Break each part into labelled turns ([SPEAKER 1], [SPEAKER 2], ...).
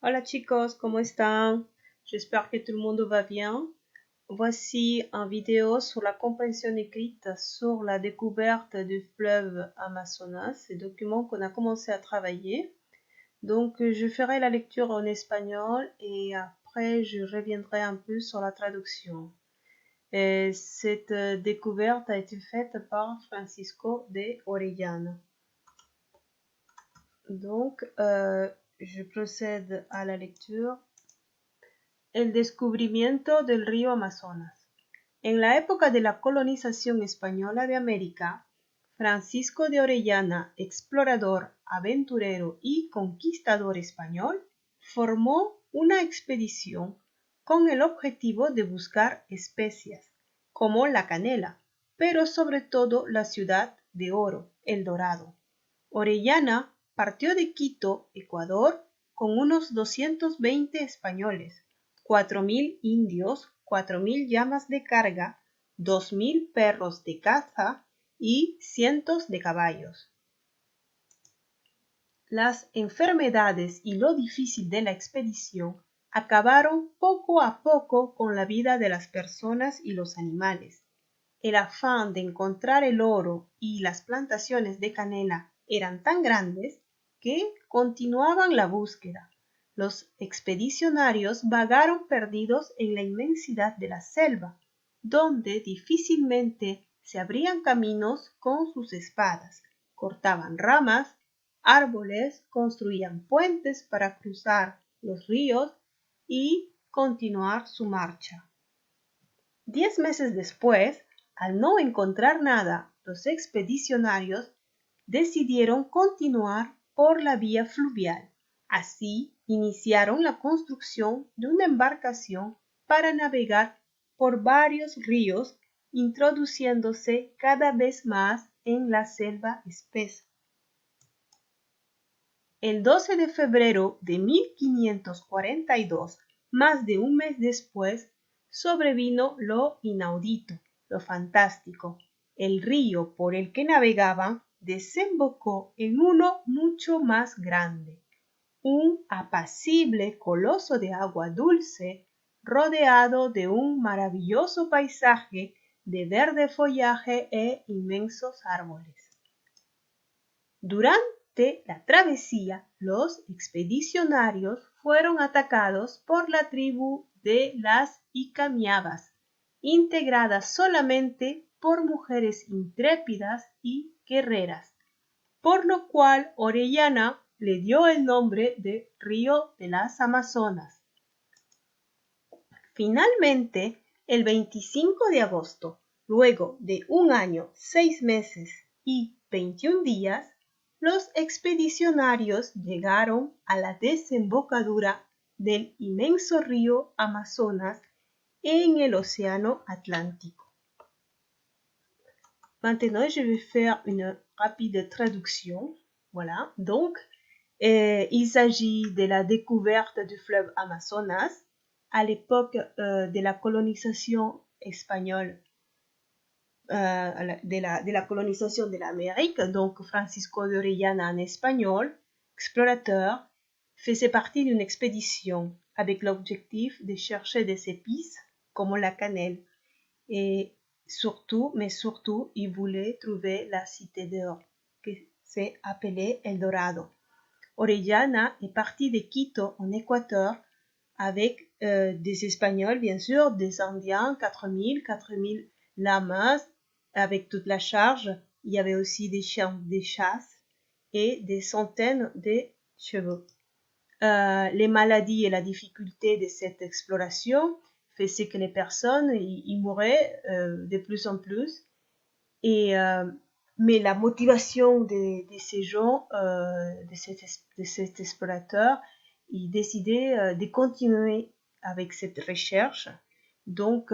[SPEAKER 1] Hola chicos, ¿cómo están? J'espère que tout le monde va bien. Voici une vidéo sur la compréhension écrite sur la découverte du fleuve Amazonas, ce document qu'on a commencé à travailler. Donc je ferai la lecture en espagnol et après je reviendrai un peu sur la traduction. Et cette découverte a été faite par Francisco de Orellana. Donc je procède à la lecture. El descubrimiento del río Amazonas. En la época de la colonización española de América, Francisco de Orellana, explorador, aventurero y conquistador español, formó una expedición con el objetivo de buscar especias, como la canela, pero sobre todo la ciudad de oro, El Dorado. Orellana partió de Quito, Ecuador, con unos 220 españoles, 4.000 indios, 4.000 llamas de carga, 2.000 perros de caza y cientos de caballos. Las enfermedades y lo difícil de la expedición acabaron poco a poco con la vida de las personas y los animales. El afán de encontrar el oro y las plantaciones de canela eran tan grandes que continuaban la búsqueda. Los expedicionarios vagaron perdidos en la inmensidad de la selva, donde difícilmente se abrían caminos con sus espadas, cortaban ramas, árboles, construían puentes para cruzar los ríos y continuar su marcha. 10 meses después, al no encontrar nada, los expedicionarios decidieron continuar por la vía fluvial. Así iniciaron la construcción de una embarcación para navegar por varios ríos, introduciéndose cada vez más en la selva espesa. El 12 de febrero de 1542, más de un mes después, sobrevino lo inaudito, lo fantástico. El río por el que navegaban desembocó en uno mucho más grande, un apacible coloso de agua dulce rodeado de un maravilloso paisaje de verde follaje e inmensos árboles. Durante la travesía, los expedicionarios fueron atacados por la tribu de las Icamiabas, integrada solamente por mujeres intrépidas y guerreras, por lo cual Orellana le dio el nombre de Río de las Amazonas. Finalmente, el 25 de agosto, luego de un año, 6 meses y 21 días, los expedicionarios llegaron a la desembocadura del inmenso río Amazonas en el océano Atlántico. Maintenant, je vais faire une rapide traduction. Voilà, donc, il s'agit de la découverte du fleuve Amazonas à l'époque de la colonisation espagnole, de la colonisation de l'Amérique. Donc Francisco de Orellana, un espagnol, explorateur, faisait partie d'une expédition avec l'objectif de chercher des épices comme la cannelle. Et surtout, il voulait trouver la cité d'or, qui s'est appelée El Dorado. Orellana est parti de Quito en Équateur avec des Espagnols, bien sûr, des Indiens, 4000 lamas, avec toute la charge. Il y avait aussi des chiens de chasse et des centaines de chevaux. Les maladies et la difficulté de cette exploration faisaient que les personnes y mouraient de plus en plus. Mais la motivation de ces gens, de cet explorateur, ils décidaient de continuer avec cette recherche. Donc,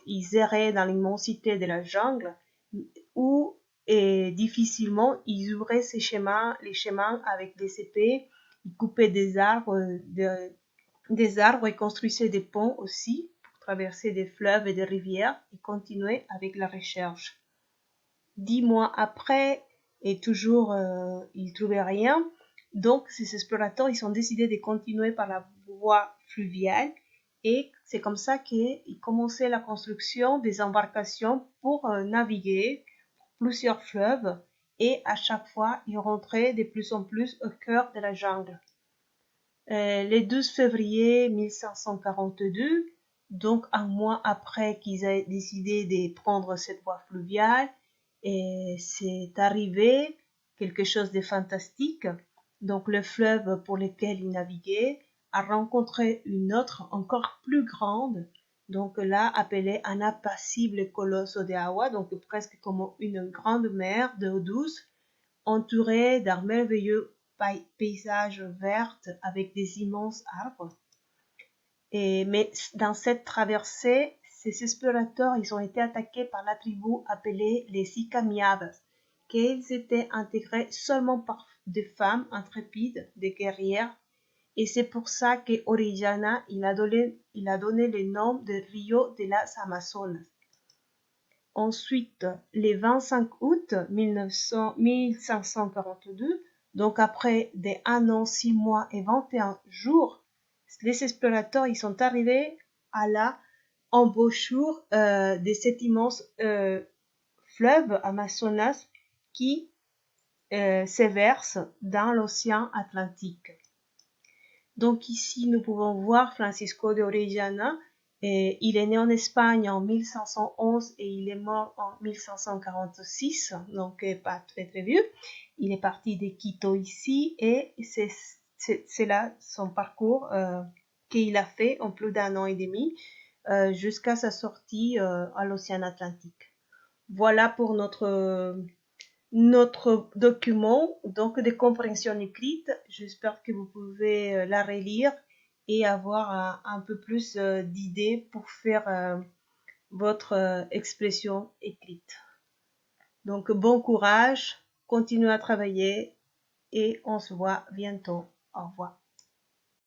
[SPEAKER 1] ils erraient dans l'immensité de la jungle où difficilement ils ouvraient les chemins avec des épées, ils coupaient des arbres et construisaient des ponts aussi pour traverser des fleuves et des rivières et continuer avec la recherche. 10 mois après, et toujours ils ne trouvaient rien, Donc, ces explorateurs, ils ont décidé de continuer par la voie fluviale et c'est comme ça qu'ils commençaient la construction des embarcations pour naviguer plusieurs fleuves et à chaque fois, ils rentraient de plus en plus au cœur de la jungle. Le 12 février 1542, donc un mois après qu'ils aient décidé de prendre cette voie fluviale, et c'est arrivé quelque chose de fantastique. Donc le fleuve pour lequel ils naviguaient a rencontré une autre encore plus grande, donc là appelée un impassible colosse de agua, donc presque comme une grande mer d'eau douce, entourée d'un merveilleux paysage vert avec des immenses arbres. Mais dans cette traversée, ces explorateurs, ils ont été attaqués par la tribu appelée les Icamiadas, qu'ils étaient intégrés seulement par des femmes intrépides, des guerrières, et c'est pour ça que Orellana, il a donné le nom de Rio de las Amazonas. Ensuite, le 25 août 1542, donc après des 1 an, 6 mois et 21 jours, les explorateurs ils sont arrivés à la embouchure de cet immense fleuve Amazonas qui se verse dans l'océan Atlantique. Donc ici, nous pouvons voir Francisco de Orellana. Il est né en Espagne en 1511 et il est mort en 1546, donc pas très très vieux. Il est parti de Quito ici et c'est là son parcours qu'il a fait en plus d'1 an et demi jusqu'à sa sortie à l'océan Atlantique. Voilà pour notre document, donc de compréhension écrite. J'espère que vous pouvez la relire et avoir un peu plus d'idées pour faire votre expression écrite. Donc bon courage, continuez à travailler et on se voit bientôt. Au revoir.